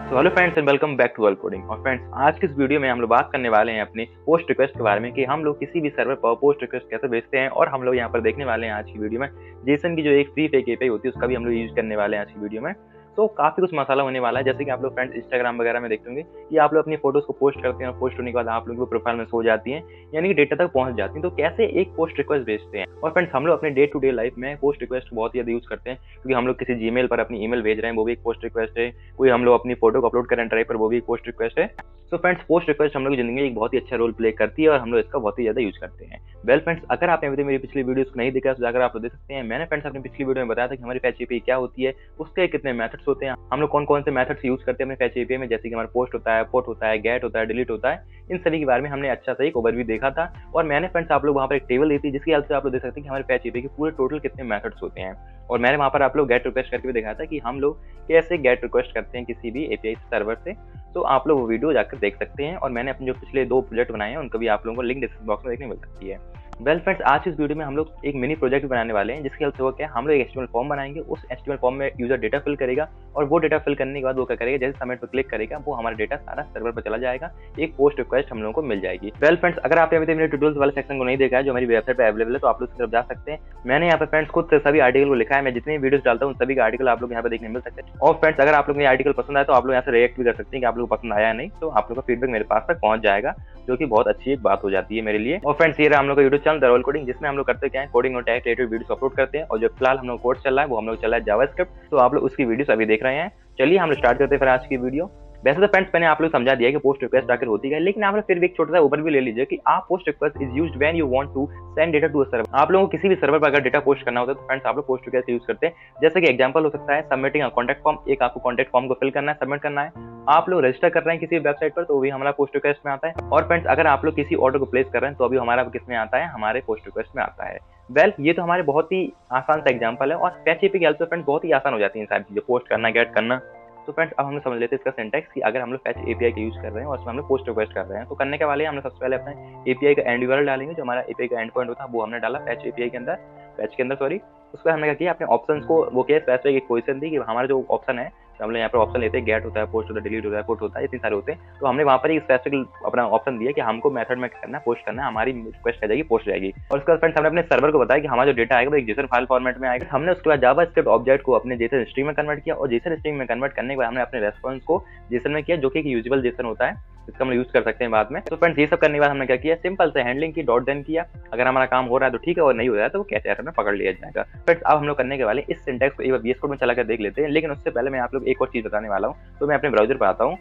तो hello friends and welcome back to world coding. और friends आज की इस वीडियो में हम लोग बात करने वाले हैं अपनी पोस्ट रिक्वेस्ट के बारे में कि हम लोग किसी भी सर्वर पर पोस्ट रिक्वेस्ट कैसे भेजते हैं। और हम लोग यहाँ पर देखने वाले हैं आज की वीडियो में जेसन की जो एक फ्री फेक एपीआई होती है उसका भी हम लोग यूज करने वाले हैं आज की वीडियो में। तो काफी कुछ मसाला होने वाला है, जैसे कि आप लोग फ्रेंड्स इंस्टाग्राम वगैरह में देखते होंगे कि आप लोग अपनी फोटोज को पोस्ट करते हैं और पोस्ट होने के बाद आप लोग प्रोफाइल में सो जाती हैं, यानी कि डेटा तक पहुंच जाती हैं। तो कैसे एक पोस्ट रिक्वेस्ट भेजते हैं। और फ्रेंड्स हम लोग अपने डे टू डे लाइफ में पोस्ट रिक्वेस्ट बहुत ज्यादा यूज करते हैं, क्योंकि हम लोग किसी जीमेल पर अपनी ईमेल भेज रहे हैं, वो भी एक पोस्ट रिक्वेस्ट है। कोई हम लोग अपनी फोटो को अपलोड कर रहे हैं ड्राइव पर, वो भी एक पोस्ट रिक्वेस्ट है। तो फ्रेंड्स पोस्ट रिक्वेस्ट हम लोग की जिंदगी में एक बहुत ही अच्छा रोल प्ले करती है और हम लोग इसका बहुत ही ज्यादा यूज करते हैं। वेल फ्रेंड्स, अगर आपने अभी तक मेरी पिछली वीडियोस को नहीं देखा तो जाकर आप देख सकते हैं। मैंने फ्रेंड्स अपनी पिछली वीडियो में बताया था कि हमारी फैच एपीआई क्या होती है, उसके कितने मेथड्स होते हैं, हम लोग कौन कौन से मेथड्स यूज करते हैं अपने फैच एपीआई में, जैसे कि हमारा पोस्ट होता है, पोट होता है, गेट होता है, डिलीट होता है। इन सभी के बारे में हमने अच्छा सा एक ओवरव्यू देखा था। और मैंने फ्रेंड्स आप लोग वहाँ पर एक टेबल दी थी जिसकी हेल्प से आप लोग देख सकते हैं कि हमारे फैच एपीआई के पूरे टोटल कितने मेथड्स होते हैं। और मैंने वहाँ पर आप लोग गेट रिक्वेस्ट करके भी दिखाया था कि हम लोग कैसे गेट रिक्वेस्ट करते हैं किसी भी एपीआई सर्वर से। तो आप लोग वो वीडियो जाकर देख सकते हैं। और मैंने अपने जो पिछले 2 प्रोजेक्ट बनाए हैं उनका भी आप लोगों को लिंक डिस्क्रिप्शन बॉक्स में देखने मिल सकती है। वेल फ्रेंड्स, आज इस वीडियो में हम लोग एक मिनी प्रोजेक्ट बनाने वाले हैं जिसकी हेल्प से वो क्या हम लोग एक एचटीएमएल फॉर्म बनाएंगे। उस एचटीएमएल फॉर्म में यूजर डेटा फिल करेगा और वो डेटा फिल करने के बाद वो क्या करेगा, जैसे सबमिट पर क्लिक करेगा वो हमारा डेटा सारा सर्वर पर चला जाएगा, एक पोस्ट रिक्वेस्ट हम लोगों को मिल जाएगी। वेल फ्रेंड्स, अगर आपने अभी तक मेरे ट्यूटोरियल्स वाले सेक्शन को नहीं देखा है जो मेरी वेबसाइट पर अवेलेबल है तो आप लोग उसकी तरफ जा सकते हैं। मैंने यहाँ पर फ्रेंड्स खुद से सभी आर्टिकल को लिखा है। मैं जितनी वीडियोस डालता हूँ सभी का आर्टिकल आप लोग यहाँ पर देखने मिल सकते हैं। और फ्रेंड्स, अगर आप लोग ये आर्टिकल पसंद आए तो आप लोग यहाँ से रिएक्ट भी कर सकते हैं कि आप लोग को पसंद आया नहीं, तो आप लोग का फीडबैक मेरे पास तक पहुंच जाएगा, जो कि बहुत अच्छी एक बात हो जाती है मेरे लिए। और फ्रेंड्स, ये रहा हम लोग का YouTube channel the world coding, जिसमें हम लोग करते क्या है, कोडिंग और टेक रिलेटेड वीडियोस अपलोड करते हैं। और जो फिलहाल हम लोग कोर्स चल रहा है वो हम लोग चल रहा है जावास्क्रिप्ट, तो आप लोग उसकी वीडियोस अभी देख रहे हैं। चलिए हम लोग स्टार्ट करते हैं फिर आज की वीडियो। वैसे तो फ्रेंड्स मैंने आप लोग समझा दिया कि पोस्ट रिक्वेस्ट आकर होती है, लेकिन आप लोग फिर भी एक छोटा सा ओवरव्यू ले लीजिए कि आप post request is used when you want to send data to a server. आप लोगों को किसी भी सर्वर पर अगर डेटा पोस्ट करना होता है तो फ्रेंड्स आप लोग पोस्ट रिक्वेस्ट यूज करते हैं। जैसे कि एग्जांपल हो सकता है सबमिटिंग अ कॉन्टैक्ट फॉर्म, एक आपको कॉन्टैक्ट फॉर्म को फिल करना है, सबमिट करना है। आप लोग रजिस्टर कर रहे हैं किसी वेबसाइट पर तो वो भी हमारा पोस्ट रिक्वेस्ट में आता है। और फ्रेंड्स, अगर आप लोग किसी ऑर्डर को प्लेस कर रहे हैं तो अभी हमारा किस में आता है, हमारे पोस्ट रिक्वेस्ट में आता है। वेल ये तो हमारे बहुत ही आसान सा एग्जांपल है और फैच एपीआई की हेल्प से फ्रेंड्स बहुत ही आसान हो जाती है सारी चीजें, पोस्ट करना, गेट करना। तो फ्रेंड्स अब हम लोग समझ लेते हैं इसका सिंटैक्स कि अगर हम लोग फैच एपीआई का यूज कर रहे हैं और उसमें हम लोग पोस्ट रिक्वेस्ट कर रहे हैं तो करने के वाले हम लोग सबसे पहले अपने एपीआई का एंड यूआरएल डालेंगे। जो हमारा एपीआई का एंड पॉइंट होता है वो हमने डाला फैच एपीआई के अंदर, फैच के अंदर सॉरी। उसको हमने क्या किया, अपने ऑप्शंस को वो क्या स्पेसिफिक एक पोजीशन दी कि हमारा जो ऑप्शन है, तो हम लोग यहाँ पर ऑप्शन लेते हैं, गेट होता है, पोस्ट होता है, डिलीट होता है, पुट होता है, इतने सारे होते हैं। तो हमने वहाँ पर एक स्पेसिफिक अपना ऑप्शन दिया कि हमको मेथड में करना है, पोस्ट करना है, हमारी रिक्वेस्ट आ जाएगी, पोस्ट जाएगी। और उसके बाद फ्रेंड्स हमने अपने सर्वर को बताया कि हमारा जो डेटा आएगा वो एक जेसन फाइल फॉर्मेट में आएगा। हमने उसके बाद जावास्क्रिप्ट ऑब्जेक्ट को अपने जेसन स्ट्रिंग में कन्वर्ट किया और जेसन स्ट्रिंग में कन्वर्ट करने के बाद हमने अपने रेस्पॉन्स को जेसन में किया, जो कि एक यूजेबल जेसन होता है, इसका हम यूज कर सकते हैं बाद में। तो फ्रेंड्स ये सब करने के बाद हमने क्या किया, सिंपल से हैंडलिंग की, डॉट देन किया। अगर हमारा काम हो रहा है तो ठीक है, और नहीं हो रहा है तो वो कैसे एरर में पकड़ लिया जाएगा। फ्रेंड्स अब हम लोग करने के वाले इस सिंटैक्स को एक बार वीएस कोड में चलाकर देख लेते हैं, लेकिन उससे पहले मैं आप लोग एक और चीज बताने वाला हूँ। तो मैं अपने ब्राउजर पर आता हूँ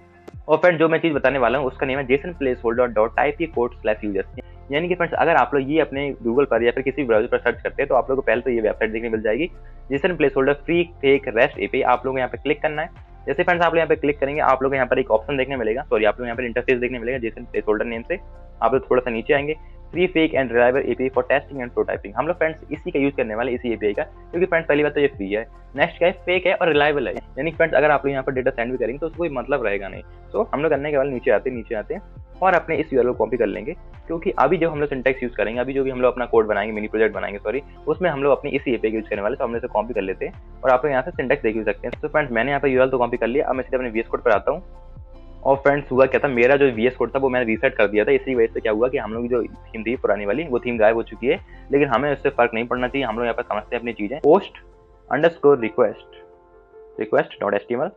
और फ्रेंड्स जो मैं चीज बताने वाला हूँ उसका नेम है Jason placeholder dot type /users। यानी कि फ्रेंड्स अगर आप लोग ये अपने गूगल पर या फिर किसी ब्राउजर पर सर्च करते हैं तो आप लोग को पहले तो ये वेबसाइट देखने मिल जाएगी, Jason placeholder free fake rest API. आप लोग यहाँ पे क्लिक करना है। जैसे फ्रेंड्स आप लोग यहाँ पे क्लिक करेंगे आप लोग यहाँ पर एक ऑप्शन देखने मिलेगा, सॉरी आप लोग यहाँ पर इंटरफेस देखने मिलेगा जेसन प्लेसहोल्डर नेम से। आप लोग थोड़ा सा नीचे आएंगे, free fake and reliable API for testing and prototyping. हम लोग फ्रेंड्स इसी का यूज करने वाले, इसी एपीआई का, क्योंकि फ्रेंड्स पहली बात तो ये फ्री है, नेक्स्ट क्या है, फेक है और रिलायबल है। यानी फ्रेंड्स अगर आप लोग यहाँ पर डेटा सेंड भी करेंगे तो उसको कोई मतलब रहेगा नहीं। तो हम लोग करने के बाद नीचे आते हैं और अपने इस यूआरएल को कॉपी कर लेंगे, क्योंकि अभी जब हम लोग सिंटैक्स यूज करेंगे, अभी जो भी हम लोग अपना कोड बनाएंगे, मिनी प्रोजेक्ट बनाएंगे सॉरी, उसमें हम लोग अपनी इसी एपीआई यूज करने वाले, तो हम इसे कॉपी कर लेते हैं और आप लोग यहाँ से सिंटैक्स देख सकते हैं। तो फ्रेंड्स मैंने यहाँ पर यूआरएल तो कॉपी कर लिया। अब मैं सीधे अपने वीएस कोड पर आता हूँ। और फ्रेंड्स हुआ क्या था, मेरा जो वीएस कोड था वो मैंने रीसेट कर दिया था। इसी वजह से क्या हुआ कि हम लोग जो थीम थी पुरानी वाली वो थीम गायब हो चुकी है, लेकिन हमें उससे फर्क नहीं पड़ना चाहिए। हम लोग यहाँ पर समझते हैं अपनी चीजें, post underscore request dot HTML.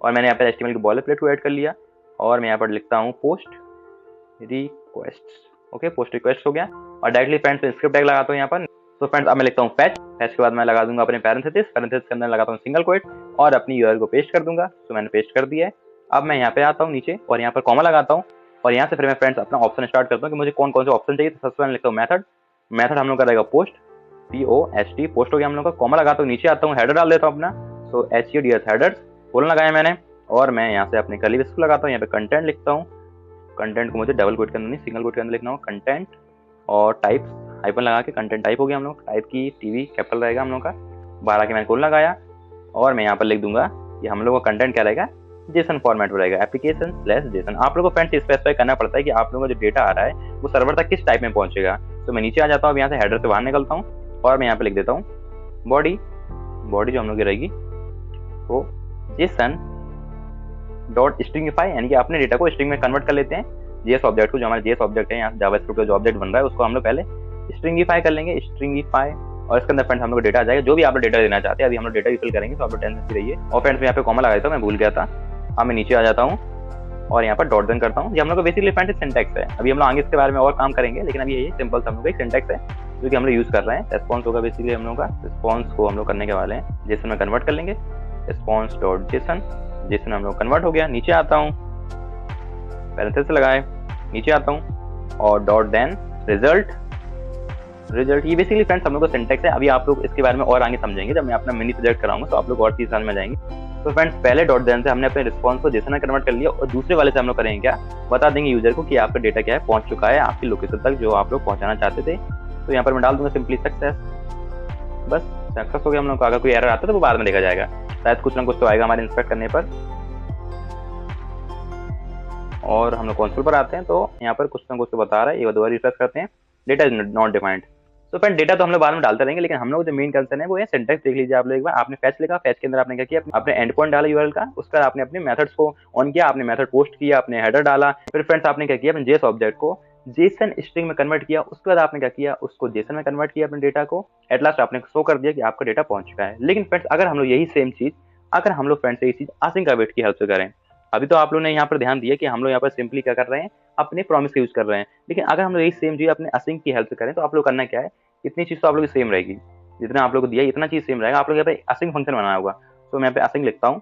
और मैंने यहाँ पर एचटीएमएल की बॉयलर प्लेट को ऐड कर लिया और मैं यहाँ पर लिखता हूँ post request. Okay, post request हो गया। और डायरेक्टली फ्रेंड्स स्क्रिप्ट टैग लगाता हूँ यहाँ पर। तो फ्रेंड्स अब मैं लिखता हूँ फैच के बाद मैं लगा दूंगा अपने पैरेंथेसिस के अंदर लगाता हूँ सिंगल कोट और अपनी यूआरएल को पेस्ट कर दूंगा। तो मैंने पेस्ट कर दिया है। अब मैं यहाँ पे आता हूँ नीचे और यहाँ पर कॉमा लगाता हूँ और यहाँ से फिर मैं फ्रेंड्स अपना ऑप्शन स्टार्ट करता हूँ कि मुझे कौन कौन से ऑप्शन चाहिए। तो सबसे पहले लिखता हूँ मेथड हम लोग का रहेगा पोस्ट, POST, पोस्ट हो गया हम लोग का। कॉमा लगाता हूँ, नीचे आता हूँ, हेडर डाल देता हूँ अपना, सो HEDERS हेडर्स बोलना लगाया मैंने। और मैं यहाँ से अपने कर्ली ब्रैकेट को लगाता हूँ, यहाँ पे कंटेंट लिखता हूँ। कंटेंट को मुझे डबल कोट के अंदर नहीं सिंगल कोट के अंदर लिखना हो, कंटेंट और टाइप हाइपन लगा के कंटेंट टाइप हो गया हम लोग, टाइप की टीवी कैपिटल रहेगा हम लोग का, 12 के मैंने कोल लगाया। और मैं यहाँ पर लिख दूंगा कि हम लोग का कंटेंट क्या रहेगा, जेसन फॉर्मेट में रहेगा, एप्लीकेशन/जेसन। आप लोगों को फ्रेंड्स स्पेसिफाई करना पड़ता है कि आप लोगों का जो डेटा आ रहा है वो सर्वर तक किस टाइप में पहुंचेगा। तो मैं नीचे आ जाता हूँ, यहाँ से हेडर से बाहर निकलता हूँ और मैं यहाँ पे लिख देता हूँ बॉडी जो हम लोग की रहेगी वो जेसन डॉट स्ट्रिंगिफाई, यानी कि अपने डेटा को स्ट्रिंग में कन्वर्ट कर लेते हैं। जेएस ऑब्जेक्ट को, जो हमारा जेएस ऑब्जेक्ट है, यहाँ जावास्क्रिप्ट का जो ऑब्जेक्ट बन रहा है उसको हम लोग पहले स्ट्रिंगिफाई कर लेंगे, स्ट्रिंगिफाई, और इसके अंदर फ्रेंड्स हम लोग डेटा आ जाएगा, जो भी आप लोग डेटा देना चाहते हैं। अभी हम लोग डेटा फिल करेंगे, तो आप लोग टेंशन फ्री रहिए। और फ्रेंड्स यहाँ पे कॉमा लगा देता हूँ, मैं भूल गया था। अब मैं नीचे आ जाता हूँ और यहाँ पर डॉट देन करता हूँ। ये हम लोग का बेसिकली फ्रेंड्स सिंटैक्स है। अभी हम लोग आगे इसके बारे में और काम करेंगे, लेकिन अभी ये सिंपल सा हम लोग एक सिंटैक्स है जो कि हम लोग यूज कर रहे हैं। रेस्पॉन्स होगा बेसिकली हम लोग का, रिस्पॉन्स को हम लोग करने के वाले हैं जेसन में कन्वर्ट कर लेंगे। रिस्पॉन्स डॉट जेसन, जेसन हम लोग कन्वर्ट हो गया। नीचे आता हूँ, पैरेंथेसिस लगाए, नीचे आता हूँ और डॉट देन रिजल्ट, रिजल्ट। ये बेसिकली फ्रेंड्स हम लोग का सिंटैक्स है। अभी आप लोग इसके बारे में और आगे समझेंगे जब मैं अपना मिनी प्रोजेक्ट कराऊंगा, तो आप लोग और चीज समझ जाएंगे। तो फ्रेंड्स पहले डॉट देन से हमने अपने रिस्पॉन्स को जेसन में कन्वर्ट कर लिया, और दूसरे वाले से हम लोग करेंगे क्या, बता देंगे यूजर को कि आपका डेटा क्या है, पहुंच चुका है आपकी लोकेशन तक जो आप लोग पहुंचाना चाहते थे। तो यहाँ पर मैं डाल दूंगा सिंपली सक्सेस। बस सक्सेस हो गया हम लोग का। अगर कोई एरर आता है तो वो बाद में देखा जाएगा, शायद कुछ ना कुछ तो आएगा हमारे इंस्पेक्ट करने पर। और हम लोग कंसोल पर आते हैं, तो यहाँ पर कुछ ना कुछ तो बता रहा है, ये दोबारा रिफ्रेश करते हैं, डेटा इज नॉट डिफाइंड। तो फ्रेंड डेटा तो हम लोग बाद में डालते रहेंगे, लेकिन हम लोग जो मेन कंसर्न है वो है सिंटैक्स। देख लीजिए आप लोग एक बार, आपने फैच लिखा, फैच के अंदर आपने क्या किया, आपने एंड पॉइंट डाला यूआरएल का, उसका आपने अपने मेथड्स को ऑन किया, आपने मेथड पोस्ट किया, आपने हेडर डाला, फिर फ्रेंड्स आपने क्या किया, अपने जेएस ऑब्जेक्ट को जेसन स्ट्रिंग में कन्वर्ट किया, उसके बाद आपने क्या किया, उसको जेसन में कन्वर्ट किया अपने डेटा को। एट लास्ट आपने शो कर दिया कि आपका डेटा पहुंच चुका है। लेकिन फ्रेंड्स अगर हम लोग यही सेम चीज, अगर हम लोग फ्रेंड्स यही चीज असिंक अवेट की हेल्प से करें, अभी तो आप लोगों ने यहाँ पर ध्यान दिया कि हम लोग यहाँ पर सिंपली क्या कर रहे हैं, अपने प्रॉमिस का यूज कर रहे हैं। लेकिन अगर हम लोग यही सेम चीज अपने असिंक की हेल्प से करें, तो आप लोग करना क्या है, इतनी चीज तो आप लोग की सेम रहेगी, जितना आप लोग को दिया इतना चीज सेम रहेगा। आप लोग यहाँ पे असिंक फंक्शन बनाना होगा। तो मैं यहाँ पे असिंक लिखता हूँ,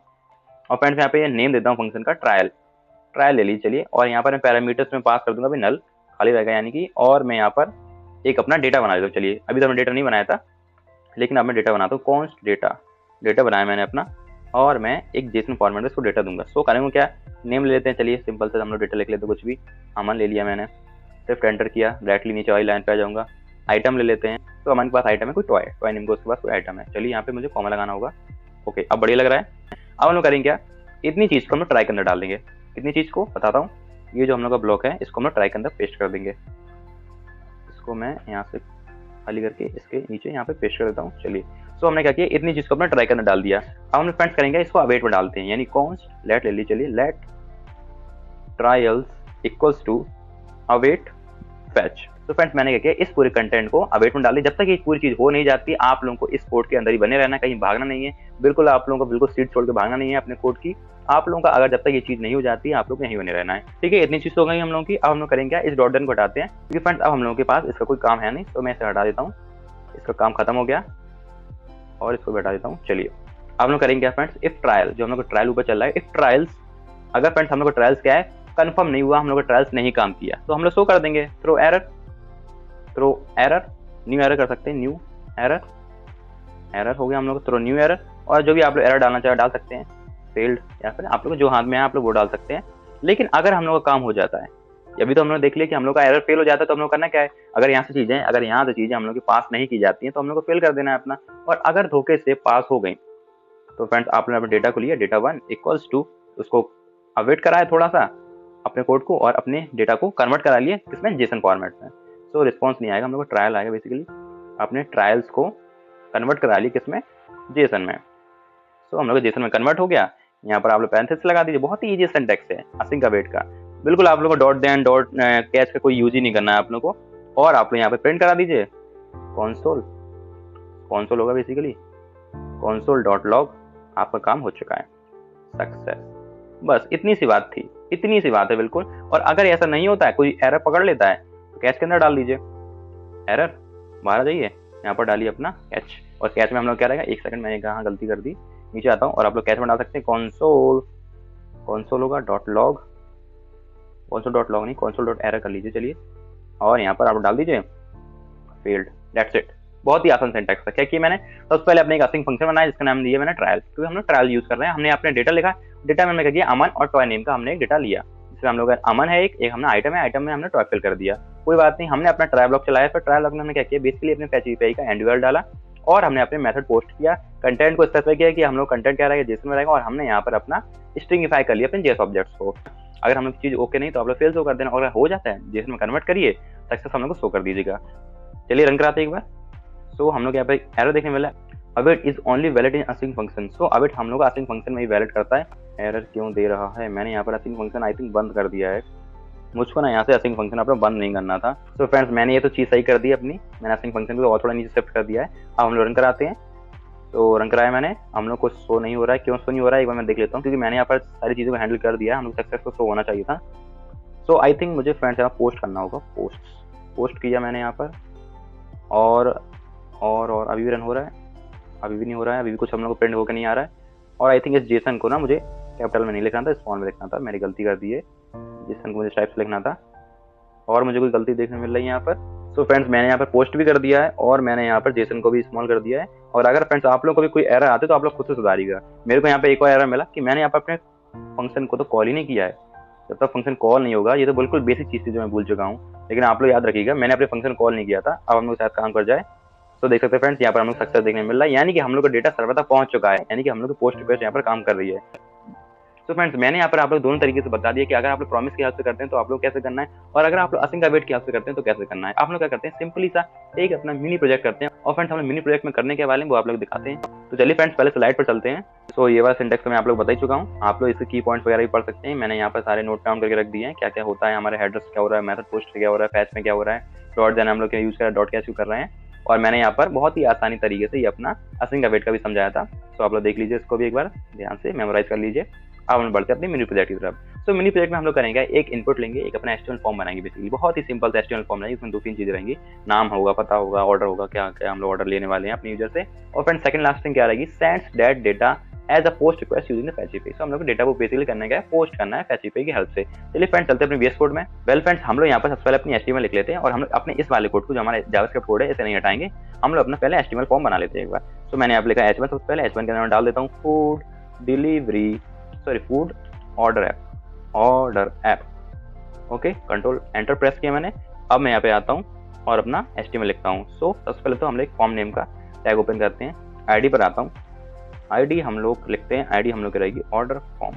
और फ्रेंड्स यहाँ पे नेम देता हूँ फंक्शन का, ट्रायल, ट्रायल ले लीजिए चलिए। और यहाँ पर मैं पैरामीटर्स में पास कर दूंगा भाई नल, खाली रहेगा यानी कि। और मैं यहाँ पर एक अपना डेटा बना देता हूँ। चलिए अभी तो मैंने डेटा नहीं बनाया था, लेकिन अब मैं डेटा बनाता हूँ। कॉन्स्ट डेटा, डेटा बनाया मैंने अपना, और मैं एक जेसन फॉर्मेट में इसको डेटा दूंगा। सो करेंगे क्या, नेम ले लेते हैं, चलिए सिंपल से हम लोग डेटा लिख लेते हैं, कुछ भी अमन ले लिया मैंने, सिर्फ एंटर किया, डायरेक्टली नीचे वाली लाइन पे आ जाऊंगा। आइटम ले लेते हैं, तो अमन के पास आइटम है कोई टॉय, टॉय नेम को उसके पास कोई आइटम है। चलिए यहाँ पे मुझे कॉमा लगाना होगा। ओके अब बढ़िया लग रहा है। अब हम लोग करेंगे क्या, इतनी चीज को हम लोग ट्राई के अंदर डाल देंगे। कितनी चीज को बताता हूँ, ये जो हम लोग का ब्लॉक है इसको हम लोग ट्राई के अंदर पेस्ट कर देंगे। इसको मैं यहाँ से खाली करके इसके नीचे यहाँ पे पेस्ट कर देता हूँ। चलिए सो हमने क्या किया, इतनी चीज को अपना ट्राई के अंदर डाल दिया। अब हम फ्रेंड्स करेंगे इसको अवेट में डालते हैं, यानी कॉन्स्ट लेट ले लीजिए, चलिए let trials equals to await fetch. तो फ्रेंड्स मैंने क्या किया, इस पूरे कंटेंट को अवेट में डाल दिया। जब तक ये पूरी चीज हो नहीं जाती, आप लोगों को इस कोड के अंदर ही बने रहना, कहीं भागना नहीं है। बिल्कुल आप लोगों को बिल्कुल सीट छोड़ के भागना नहीं है अपने कोड की। आप लोगों का अगर जब तक ये चीज नहीं हो जाती, आप लोग यहीं बने रहना है। ठीक है, इतनी चीज हो गई हम लोगों की। अब हम लोग करेंगे क्या, इस डॉट डन को हटाते हैं, क्योंकि फ्रेंड्स अब हम लोगों के पास इसका कोई काम है नहीं, तो मैं इसे हटा देता हूँ। इसका काम खत्म हो गया, और इसको भी हटा देता हूँ। चलिए अब हम लोग करेंगे क्या फ्रेंड्स, इफ ट्रायल, जो हम लोग का ट्रायल ऊपर चल रहा है, इफ ट्रायल्स, अगर फ्रेंड्स हम लोग का ट्रायल्स क्या है, कंफर्म नहीं हुआ, हम लोग का ट्रायल्स नहीं काम किया, तो हम लोग शो कर देंगे throw error, throw error, new error कर सकते हैं, न्यू एरर, एरर हो गया हम लोग थ्रो न्यू एरर। और जो भी आप लोग एरर डालना चाहे डाल सकते हैं, फेल्ड, या फिर आप लोग जो हाथ में है आप लोग वो डाल सकते हैं। लेकिन अगर हम लोग का काम हो जाता है, अभी तो हम लोग देख लिया कि हम लोग का एरर फेल हो जाता है, तो हम लोग करना क्या है, अगर यहाँ से चीजें, अगर यहाँ से चीजें हम लोग के पास नहीं की जाती हैं, तो हम लोग को फेल कर देना है अपना। और अगर धोखे से पास हो गई, तो फ्रेंड्स आपने अपने डेटा को लिया, डेटा 1 इक्वल्स टू, उसको अवेट कराया थोड़ा सा अपने कोड को, और अपने डेटा को कन्वर्ट करा लिए किसमें, जेसन फॉर्मेट में। सो रिस्पॉन्स नहीं आएगा, हम लोग को ट्रायल आएगा। बेसिकली आपने ट्रायल्स को कन्वर्ट करा ली किसमें, जेसन में। सो हम लोग जेसन में कन्वर्ट हो गया। यहाँ पर आप लोग पैरेंथेसिस लगा दीजिए, बहुत ही ईजी सिंटैक्स है असिंक अवेट का। बिल्कुल आप लोग co dot then dot catch का कोई यूज ही नहीं करना है आप लोग को। और आप लोग यहाँ पे प्रिंट करा दीजिए कॉन्सोल, कॉन्सोल होगा बेसिकली कॉन्सोल डॉट लॉग, आपका काम हो चुका है, सक्सेस। बस इतनी सी बात थी, इतनी सी बात है बिल्कुल। और अगर ऐसा नहीं होता है, कोई एरर पकड़ लेता है, तो कैच के अंदर डाल दीजिए एरर, बाहर आ जाइए, यहाँ पर डालिए अपना कैच। और कैच में हम लोग क्या रहेगा, एक सेकंड मैंने कहाँ गलती कर दी, नीचे आता हूँ, और आप लोग कैच में डाल सकते हैं कॉन्सोल, कॉन्सोल होगा dot log, console dot log नहीं, कॉन्सोल डॉट एरर कर लीजिए चलिए। और यहाँ पर आप डाल दीजिए फेल्ड, दैट्स इट। बहुत ही आसान सिंटैक्स है। क्या किया मैंने, सबसे पहले अपने एक असिंक फंक्शन बनाया जिसका नाम दिया मैंने ट्रायल, क्योंकि हम लोग ट्रायल यूज कर रहे हैं। हमने अपने डेटा लिखा, डेटा में हमने क्या किया, अमन और टॉय नेम का हमने एक डेटा लिया, जिसमें हम लोग अमन है, एक हमने आइटम है, आइटम में हमने टॉय फिल कर दिया। कोई बात नहीं, हमने अपना ट्रायल ब्लॉक चलाया, फिर ट्रायल ब्लॉक में हमने क्या किया, बेसिकली अपने फैच एपीआई का एंड यूआरएल डाला, और हमने अपने मेथड पोस्ट किया, कंटेंट को स्पेसिफाई किया कि हम लोग कंटेंट क्या रहेगा, जेसन में रहेगा, और हमने यहाँ पर अपना स्ट्रिंगिफाई कर लिया अपने जेएस ऑब्जेक्ट्स को। अगर हम लोग चीज ओके नहीं तो आप लोग फेल शो कर देना, अगर हो जाता है जेसन में कन्वर्ट करिए, सक्सेस हम लोग को शो कर दीजिएगा। चलिए रन कराते हैं एक बार। सो हम लोग यहाँ पे एरर देखने मिला, await is only valid in async function. So await हम लोग का असिंक फंक्शन में ही वैलिड करता है, एरर क्यों दे रहा है? मैंने यहाँ पर असिंक फंक्शन आई थिंक बंद कर दिया है। मुझको ना यहाँ से असिंक फंक्शन अपना बंद नहीं करना था। तो फ्रेंड्स मैंने ये तो चीज़ सही कर दी अपनी, मैंने असिंक फंक्शन को और थोड़ा नीचे शिफ्ट कर दिया है। अब हम लोग रन कराते हैं। तो रन कराया मैंने, हम लोग को शो नहीं हो रहा है, क्यों शो नहीं हो रहा है एक बार मैं देख लेता हूँ, क्योंकि मैंने यहाँ पर सारी चीज़ों को हैंडल कर दिया है। हम लोग सक्सेस को शो होना चाहिए था। सो आई थिंक मुझे फ्रेंड्स यहाँ पोस्ट करना होगा। पोस्ट किया मैंने यहाँ पर, और अभी भी रन हो रहा है, अभी भी नहीं हो रहा है, अभी भी कुछ हम लोग को प्रिंट होकर नहीं आ रहा है। और आई थिंक इस जेसन को ना मुझे कैपिटल में नहीं लिखना था, स्मॉल में लिखना था, मैंने गलती कर दी है। जेसन को मुझे टाइप से लिखना था और मुझे कोई गलती देखने मिल रही है यहाँ पर। सो फ्रेंड्स मैंने यहाँ पर पोस्ट भी कर दिया है और मैंने यहाँ पर जेसन को भी स्मॉल कर दिया है। और अगर फ्रेंड्स आप लोग को भी कोई एरर आते तो आप लोग खुद से सुधारिएगा। मेरे को यहाँ पे एक और एरर मिला कि मैंने यहाँ पर अपने फंक्शन को तो कॉल ही नहीं किया है। जब तक फंक्शन कॉल नहीं होगा, ये तो बिल्कुल बेसिक चीज़ थी जो मैं भूल चुका हूँ, लेकिन आप लोग याद रखिएगा मैंने अपने फंक्शन कॉल नहीं किया था। अब हम लोग शायद काम कर जाए। तो देख सकते हैं फ्रेंड्स यहाँ पर हम लोग सक्सेस देखने मिल रहा है, यानी कि हम लोग का डेटा सर्वर तक पहुंच चुका है, यानी कि हम लोग की पोस्ट रिक्वेस्ट यहाँ पर काम कर रही है। तो फ्रेंड्स मैंने यहाँ पर आप लोग दोनों तरीके से बता दिया कि अगर आप लोग प्रॉमिस की हेल्प से करते हैं तो आप लोग कैसे करना है, और अगर आप लोग असिंक अवेट की हेल्प से करते हैं तो कैसे करना है। आप लोग क्या करते हैं, सिंपली सा एक अपना मिनी प्रोजेक्ट करते हैं, और फ्रेंड्स हम लोग मिनी प्रोजेक्ट में करने के वाले हैं वो आप लोग दिखाते हैं। तो चलिए फ्रेंड्स पहले स्लाइड पर चलते हैं। तो ये वाला सिंटेक्स तो मैं आप लोग बता ही चुका हूँ, आप लोग इसके की पॉइंट्स वगैरह भी पढ़ सकते हैं। मैंने यहाँ पर सारे नोट डाउन करके रख दिए हैं, क्या क्या होता है, हमारे हेडर्स क्या हो रहा है, मेथड पोस्ट क्या हो रहा है, फैच में क्या हो रहा है, डॉट देन हम लोग क्या यूज कर रहे हैं, डॉट कैसे कर रहे हैं। और मैंने यहाँ पर बहुत ही आसानी तरीके से ये अपना असिंक अवेट का भी समझाया था। तो आप लोग देख लीजिए, इसको भी एक बार ध्यान से मेमोराइज कर लीजिए। अब हम बढ़ते हैं अपनी मिनी प्रोजेक्ट की तरफ। तो मिनी प्रोजेक्ट में हम लोग करेंगे एक इनपुट लेंगे, एक अपना एचटीएमएल फॉर्म बनाएंगे। बेसिकली बहुत ही सिंपल सा एचटीएमएल फॉर्म रहेगी, इसमें 2-3 चीजें रहेंगी, नाम होगा, पता होगा, ऑर्डर होगा, क्या क्या हम लोग ऑर्डर लेने वाले हैं अपने यूजर से। और फ्रेंड सेकंड लास्ट थिंग क्या रहेगी, sends that data as a post request using the fetch API. तो हम लोग को डेटा को बेसिकली करने का है, पोस्ट करना है फैच एपीआई की हेल्प से। चलिए फ्रेंड्स चलते हैं अपने वीएस कोड में। वेल फ्रेंड्स हम लोग यहाँ पर सबसे पहले अपनी एचटीएमएल लिख लेते हैं, और हम लोग अपने इस वाले कोड को जो हमारा जावास्क्रिप्ट कोड है इसे नहीं हटाएंगे, हम लोग अपना पहले एचटीएमएल फॉर्म बना लेते हैं एक बार। तो मैंने यहाँ पर लिखा है H1 सबसे पहले, H1 के अंदर डाल देता हूँ food delivery, sorry food order app. Okay, control enter press किया मैंने। अब मैं यहाँ पे आता हूँ और अपना एचटीएमएल लिखता हूँ। सो सबसे पहले तो हम लोग फॉर्म नेम का टैग ओपन करते हैं, आईडी पर आता हूँ, आईडी हम लोग लिखते हैं, आईडी हम लोग की रहेगी order form,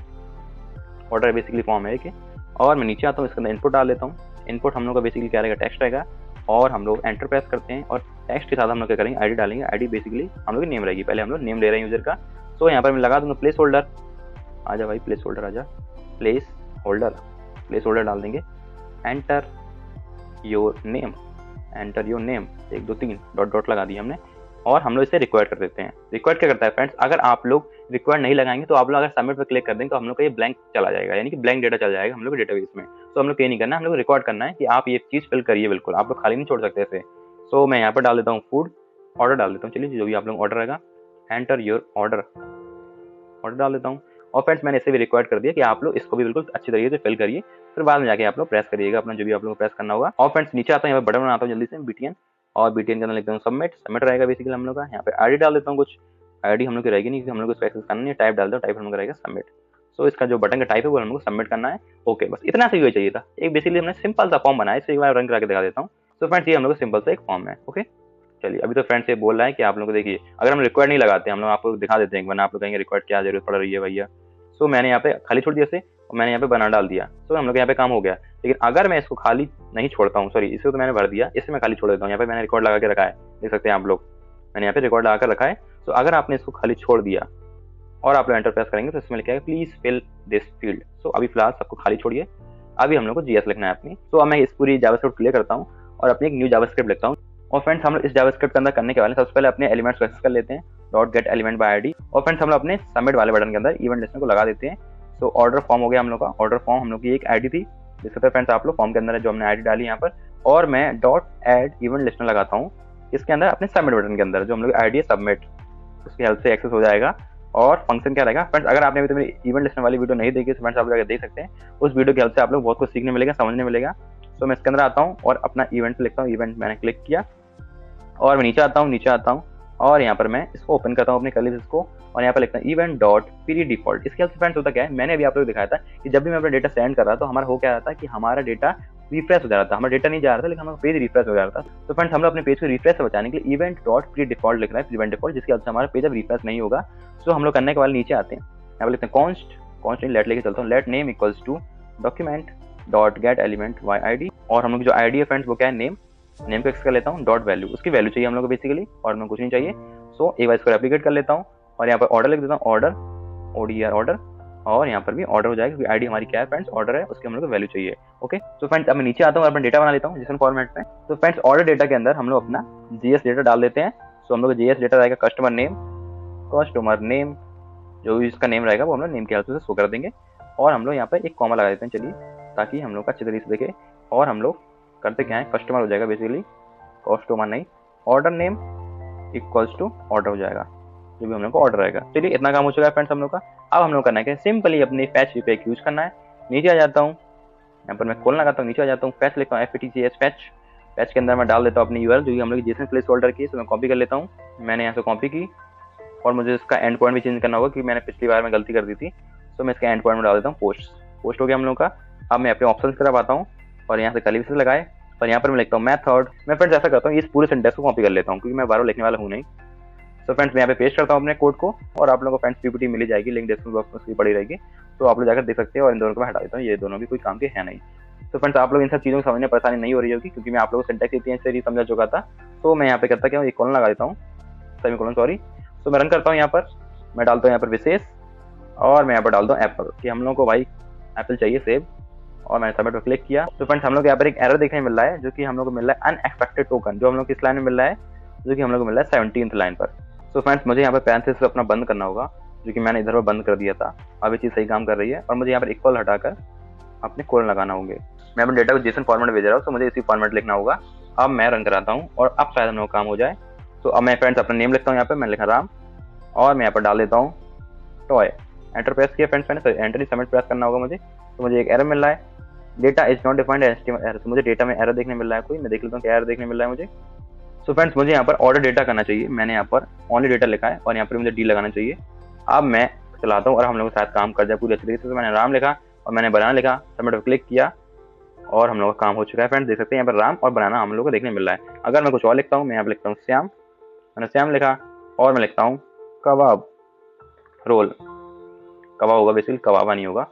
order basically form है कि। और मैं नीचे आता हूँ, इसके अंदर इनपुट डाल लेता हूँ। इनपुट हम लोग का बेसिकली क्या रहेगा, टेक्स्ट रहेगा, और हम लोग एंटर प्रेस करते हैं, और टेक्स्ट के साथ हम लोग क्या करेंगे, आईडी डालेंगे। आईडी बेसिकली हम लोग की नेम रहेगी, पहले हम लोग नेम ले रहे हैं यूजर का। तो यहाँ पर मैं लगा दूंगा प्लेस होल्डर, आजा भाई प्लेस होल्डर आजा, प्लेस होल्डर डाल देंगे। Enter your name, 1 2 3 dot dot लगा दिया हमने, और हम लोग इसे रिक्वायर्ड कर देते हैं। रिक्वायर्ड क्या करता है फ्रेंड्स, अगर आप लोग रिक्वायर्ड नहीं लगाएंगे तो आप लोग अगर सबमिट पर क्लिक कर देंगे तो हम लोग का ये ब्लैंक चला जाएगा, यानी कि ब्लैंक डेटा चल जाएगा हम लोग के डेटाबेस में। तो हम लोग ये नहीं करना, हम लोग रिकॉर्ड करना है कि आप ये चीज़ फिल करिए, बिल्कुल आप लोग खाली नहीं छोड़ सकते इसे। सो मैं यहाँ पर डाल देता हूँ फूड ऑर्डर डाल देता हूँ। चलिए जो भी आप लोग ऑर्डर रहेगा, एंटर योर ऑर्डर डाल देता हूँ। और फ्रेंड्स मैंने इसे भी रिक्वायर्ड कर दिया कि आप लोग इसको भी बिल्कुल अच्छी तरीके से फिल करिए, फिर बाद में जाके आप लोग प्रेस करिएगा अपना जो भी आप लोग को प्रेस करना होगा। और फ्रेंड्स नीचे आता हूँ, यहाँ पर बटन बनाता हूँ जल्दी से बीटीएन, और बीटीएन के अंदर लिखता हूँ सबमिट रहेगा बेसिकली हम लोग का। यहाँ पे आईडी डाल देता हूँ, कुछ आईडी हम लोग की रहेगी नहीं, हम लोग को इसको एक्सेस करना नहीं है, टाइप डाल दो, टाइप हम लोग रहेगा सबमिट। सो इसका जो बटन का टाइप है वो हम लोग को सबमिट करना है। ओके, बस इतना सा ही चाहिए था। एक बेसिकली हमने सिंपल सा फॉर्म बनाया, इसे एक बार रन करा के दिखा देता हूँ। तो फ्रेंड्स ये हम लोग का सिंपल सा एक फॉर्म है। ओके चलिए, अभी तो फ्रेंड्स ये बोल रहा है कि आप लोग को देखिए, अगर हम रिक्वायर्ड नहीं लगाते, हम लोग आपको दिखा देते हैं, वरना आप लोग कहेंगे रिक्वायर्ड क्या जरूरत पड़ रही है भैया। सो मैंने यहाँ पे खाली छोड़ दिया इसे, और मैंने यहाँ पे बना डाल दिया। तो हम लोग यहाँ पे काम हो गया। लेकिन अगर मैं इसको खाली नहीं छोड़ता हूँ, सॉरी इसे तो मैंने भर दिया, इसे मैं खाली छोड़ देता हूँ। यहाँ पे मैंने रिकॉर्ड लगा के रखा है, देख सकते हैं आप लोग, मैंने यहाँ पे रिकॉर्ड लगा कर रखा है। तो अगर आपने इसको खाली छोड़ दिया और आप लोग एंटर प्रेस करेंगे तो इसमें लिखा है प्लीज फिल दिस फील्ड। सो अभी फिलहाल सबको खाली छोड़िए, अभी हम लोग को जीएस लिखना है अपनी। तो अब मैं इस पूरी जावास्क्रिप्ट क्लियर करता हूँ और अपनी एक न्यू जावास्क्रिप्ट लिखता हूँ। और फ्रेंड्स हम लोग इस जावास्क्रिप्ट के अंदर करने के वाले सबसे पहले अपने एलिमेंट्स को एक्सेस कर लेते हैं, dot get element by ID. और फ्रेंड्स हम लोग अपने सबमिट वाले बटन के अंदर इवेंट लिस्टनर को लगा देते हैं। तो ऑर्डर फॉर्म हो गया हम लोग का। ऑर्डर फॉर्म हम लोग की एक आईडी थी, जिससे फ्रेंड्स आप लोग फॉर्म के अंदर है जो हमने आईडी डाली यहाँ पर। और मैं डॉट एड इवेंट लिस्टनर लगाता हूँ इसके अंदर अपने सबमिट बटन के अंदर, जो हम लोग आईडी है सबमिट, उसकी हेल्प से एक्सेस हो जाएगा। और फंक्शन क्या रहेगा फ्रेंड्स, अगर आपने अभी तो मेरी इवेंट लिस्टनर वाली वीडियो नहीं देखी तो फ्रेंड्स आप लोग देख सकते हैं, उस वीडियो की हेल्प से आप लोग बहुत कुछ सीखने मिलेगा, समझने मिलेगा। तो मैं इसके अंदर आता हूँ और अपना इवेंट लिखता हूँ, इवेंट मैंने क्लिक किया, और मैं नीचे आता हूँ और यहाँ पर मैं इसको ओपन करता हूँ अपने कर्ली को, और यहाँ पर लिखता हूँ इवेंट डॉट पीरियड डिफॉल्ट। इसके हेल्प से फ्रेंड्स होता क्या है, मैंने अभी आप लोग दिखाया था कि जब भी मैं अपना डेटा सेंड कर रहा था तो हमारा हो क्या रहा था कि हमारा डेटा रिफ्रेश हो जा रहा था, हमारा डेटा नहीं जा रहा था लेकिन हमारा पेज रिफ्रेश हो जा रहा था। तो फ्रेंड्स हम लोग अपने पेज को रिफ्रेश से बचाने के लिए इवेंट डॉट प्री डिफॉल्ट लिखना है, प्रिवेंट डिफॉल्ट, जिसकी हेल्प से हमारा पेज अब रिफ्रेश नहीं होगा। सो हम लोग करने के बाद नीचे आते हैं, यहाँ पर लिखते हैं कॉन्स्ट लेट लेके चलता हूँ, let name equals to document dot get element by ID. और हम लोग जो आईडी है फ्रेंड्स वो क्या है, नेम को एक्सेस कर लेता हूँ, डॉट वैल्यू, उसकी वैल्यू चाहिए हम लोग को बेसिकली, और मैं कुछ नहीं चाहिए। सो एक बार इसको रेप्लिकेट कर लेता हूँ और यहाँ पर ऑर्डर लिख देता हूँ, ऑर्डर ODR ऑर्डर, और यहाँ पर भी ऑर्डर हो जाएगा, क्योंकि आईडी हमारी क्या है फ्रेंड्स, ऑर्डर है, उसकी हम लोग को वैल्यू चाहिए। ओके, तो फ्रेंड्स अब मैं नीचे आता हूँ और अपना डेटा बना लेता हूँ जेसन फॉर्मेट में। तो फ्रेंड्स ऑर्डर डेटा के अंदर हम लोग अपना जीएस डेटा डाल देते हैं। तो हम लोग जीएस डेटा रहेगा कस्टमर नेम, जो भी इसका नेम रहेगा वो हम लोग नेम के हेल्प से शो कर देंगे। और हम लोग यहाँ पर एक कॉमा लगा देते हैं, चलिए, ताकि हम लोग का अच्छी तरीके से देखे। और हम लोग करते क्या है, कस्टमर हो जाएगा बेसिकली, कस्टमर नहीं, order name equals to order हो जाएगा, जो भी हम लोग को ऑर्डर रहेगा। चलिए इतना काम हो चुका है फ्रेंड्स हम लोग का। अब हम लोग करना है कि सिंपली अपनी फैच API यूज करना है। नीचे आ जाता हूँ, यहाँ पर मैं खोलना लगाता हूँ, नीचे आ जाता हूँ, फैच लिखता हूँ FATCH फैच के अंदर मैं डाल देता हूँ अपनी URL, जो कि हम लोग जेसन प्लेस होल्डर की, तो मैं कॉपी कर लेता हूँ। मैंने यहाँ से कॉपी की और मुझे इसका एंड पॉइंट भी चेंज करना होगा, क्योंकि मैंने पिछली बार में गलती कर दी थी। तो मैं इसका एंड पॉइंट में डाल देता हूँ पोस्ट हो गया हम लोग का। अब मैं अपने ऑप्शन की तरफ आता हूँ और यहाँ से कर्ली ब्रैकेट लगाए और यहाँ पर मैं लिखता हूँ मेथड। मैं फ्रेंड्स ऐसा करता हूँ, इस पूरे सेंटेंस को कॉपी कर लेता हूँ, क्योंकि मैं बार लिखने वाला हूँ नहीं। तो फ्रेंड्स मैं यहाँ पे पेस्ट करता हूँ अपने कोड को, और आप लोगों को फ्रेंड्स PPT मिल जाएगी, लिंक डिस्क्रिप्शन बॉक्स में उसकी पड़ी रहेगी, तो आप लोग जाकर देख सकते हैं। और इन दोनों को मैं हटा देता हूँ, ये दोनों भी कोई काम के है नहीं। तो फ्रेंड्स आप लोग इन सब चीज़ों को समझने में परेशानी नहीं हो रही होगी, क्योंकि मैं आप लोगों को सिंटैक्स इतनी अच्छी तरीके समझा चुका था। तो मैं यहाँ पे करता क्या हूँ, एक कॉलन लगा देता हूँ, सेमीकोलन सॉरी। तो मैं रन करता हूँ, यहाँ पर मैं डालता हूँ यहाँ पर विशेष, और मैं यहाँ पर डालता हूँ एप्पल, कि हम लोग को भाई एप्पल चाहिए सेव। और मैंने सबमिट पर क्लिक किया। तो फ्रेंड्स हम लोग यहाँ पर एक एरर देखने मिल रहा है, जो कि हम लोग को मिल रहा है अनएक्सपेक्टेड टोकन, जो हम लोग किस लाइन में मिल रहा है, जो कि हम लोग को मिल रहा है 17th लाइन पर। तो फ्रेंड्स मुझे यहाँ पर पैरेंथेसिस अपना बंद करना होगा, जो कि मैंने इधर पर बंद कर दिया था। अब ये चीज़ सही काम कर रही है, और मुझे यहाँ पर इक्वल हटाकर अपने कोलन लगाना होंगे। मैं अपने डेटा को जेसन फॉर्मेट में भेज रहा हूँ, तो मुझे इसी फॉर्मेट लिखना होगा। अब मैं रन कराता हूँ, और अब शायद हम लोग काम हो जाए। तो अब मैं फ्रेंड्स अपना नेम लिखता हूँ, यहाँ पर मैंने लिखा राम, और मैं यहाँ पर डाल देता हूँ टॉय। एंटर प्रेस किया फ्रेंड्स मैंने, एंटर सबमिट प्रेस करना होगा मुझे। तो मुझे एक एरर मिल रहा है, data is not defined HTML error. तो मुझे डेटा में एरर देखने मिल रहा है कोई, मैं देख लेता हूँ क्या एरर देखने मिल रहा है मुझे। सो फ्रेंड्स मुझे यहाँ पर ऑर्डर डेटा करना चाहिए, मैंने यहाँ पर ओनली डेटा लिखा है, और यहाँ पर मुझे D लगाना चाहिए। अब मैं चलाता हूँ, और हम लोग के साथ काम कर जाए पूरी अच्छी तरीके से। तो मैंने राम लिखा और मैंने बनाना लिखा, सबमिट पर क्लिक किया, और हम लोग का काम हो चुका है। फ्रेंड्स देख सकते हैं यहाँ पर राम और बनाना हम लोग को देखने मिल रहा है। अगर मैं कुछ और लिखता हूँ, मैं यहाँ पर लिखता हूँ श्याम, मैंने श्याम लिखा, और मैं लिखता हूँ कबाब रोल, कबाब होगा बेसिकली, कबाबा नहीं होगा।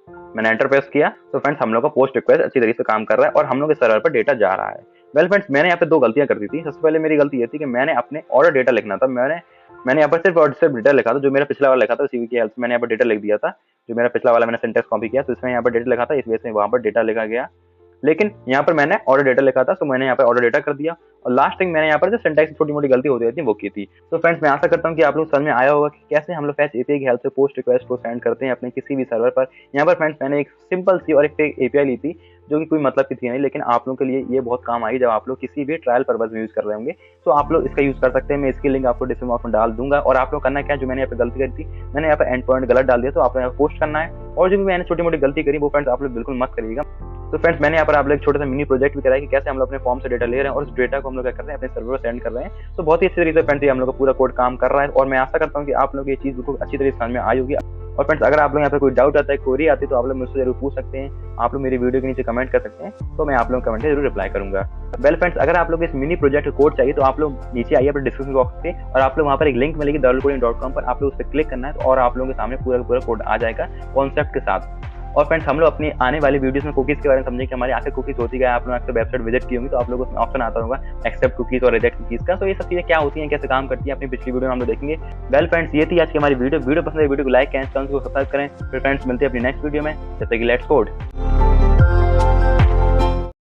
मैंने एंटर प्रेस किया। तो फ्रेंड्स हम लोग का पोस्ट रिक्वेस्ट अच्छी तरीके से काम कर रहा है, और हम लोग के सर्वर पर डेटा जा रहा है। वेल फ्रेंड्स मैंने यहाँ पे 2 गलतियां कर दी थी। सबसे पहले मेरी गलती ये थी कि मैंने अपने ऑर्डर डेटा लिखना था, मैंने यहाँ पर सिर्फ डेटा लिखा था, जो मेरा पिछला वाला लिखा था उसी की हेल्प से मैंने यहाँ पर डेटा लिख दिया था। जो मेरा पिछला वाला मैंने सिंटैक्स कॉपी किया, तो इसमें यहाँ पर डेटा लिखा था, इस वजह से वहाँ पर डेटा लिखा गया। लेकिन यहाँ पर मैंने ऑर्डर डेटा लिखा था, तो मैंने यहाँ पर ऑर्डर डेटा कर दिया। और लास्ट थिंग मैंने यहाँ पर जो सिंटैक्स छोटी मोटी गलती होती रहती है वो की थी। तो फ्रेंड्स मैं आशा करता हूँ कि आप लोग समझ में आया होगा कि कैसे हम लोग फैच API की हेल्प से पोस्ट रिक्वेस्ट को सेंड करते हैं अपने किसी भी सर्वर पर। यहाँ पर फ्रेंड्स मैंने एक सिंपल सी और एक फेक API ली थी, जो कि कोई मतलब की थी नहीं, लेकिन आप लोगों के लिए ये बहुत काम आई जब आप लोग किसी भी ट्रायल पर्पज में यूज कर रहे होंगे। तो आप लोग इसका यूज कर सकते हैं, मैं इसकी लिंक आपको डिस्क्रिप्शन बॉक्स में डाल दूंगा। और आप लोग करना क्या है, जो मैंने यहाँ पे गलती करी थी, मैंने यहाँ पे एंड पॉइंट गलत डाल दिया, तो आप लोग यहाँ पोस्ट करना है। और जो भी मैंने छोटी मोटी गलती करी वो फ्रेंड्स आप लोग बिल्कुल मत करिएगा। तो फ्रेंड्स मैंने यहाँ पर आप लोग एक छोटा सा मिनी प्रोजेक्ट भी कराया कि कैसे हम लोग अपने फॉर्म से डेटा ले रहे हैं, और उस डेटा को हम लोग क्या कर रहे हैं, अपने सर्वर पर सेंड कर रहे हैं। तो बहुत ही अच्छी तरीके से फ्रेंड्स हम लोग का पूरा कोड काम कर रहा है, और मैं आशा करता हूँ कि आप लोग ये चीज़ बिल्कुल अच्छी तरीके से समझ में आई होगी। और फ्रेंड्स अगर आप लोग यहाँ पे कोई डाउट आता है, क्वेरी आती है, तो आप लोग मुझसे जरूर पूछ सकते हैं। आप लोग मेरी वीडियो के नीचे कमेंट कर सकते हैं, तो मैं आप लोग कमेंट से जरूर रिप्लाई करूंगा। वेल फ्रेंड्स अगर आप लोग इस मिनी प्रोजेक्ट कोड चाहिए, तो आप लोग नीचे आइए अपने डिस्क्रिप्शन बॉक्स पे, और आप लोग वहाँ पर एक लिंक मिलेगी darulcoding.com पर, आप लोग उस पर क्लिक करना है, और आप लोगों के सामने पूरा कोड आ जाएगा कॉन्सेप्ट के साथ। और फ्रेंड्स हम लोग अपनी आने वाली वीडियोस में कुकीज़ के बारे में समझें कि हमारी आखिर कुकीज़ होती है। आप लोग अक्सर वेबसाइट विजिट की होंगी, तो आप लोगों को ऑप्शन आता होगा एक्सेप्ट कुकीज़ और रिजेक्ट कुकीज़ का। तो ये सब चीज़ें क्या होती हैं, कैसे काम करती हैं, अपनी पिछली वीडियो में हम लोग देखेंगे। वेल फ्रेंड्स ये थी आज की हमारी वीडियो पसंद है वीडियो को लाइक करें, चैनल को सब्सक्राइब करें। फिर फ्रेंड्स मिलते हैं अपनी नेक्स्ट वीडियो में, जब तक कि लेट्स कोड।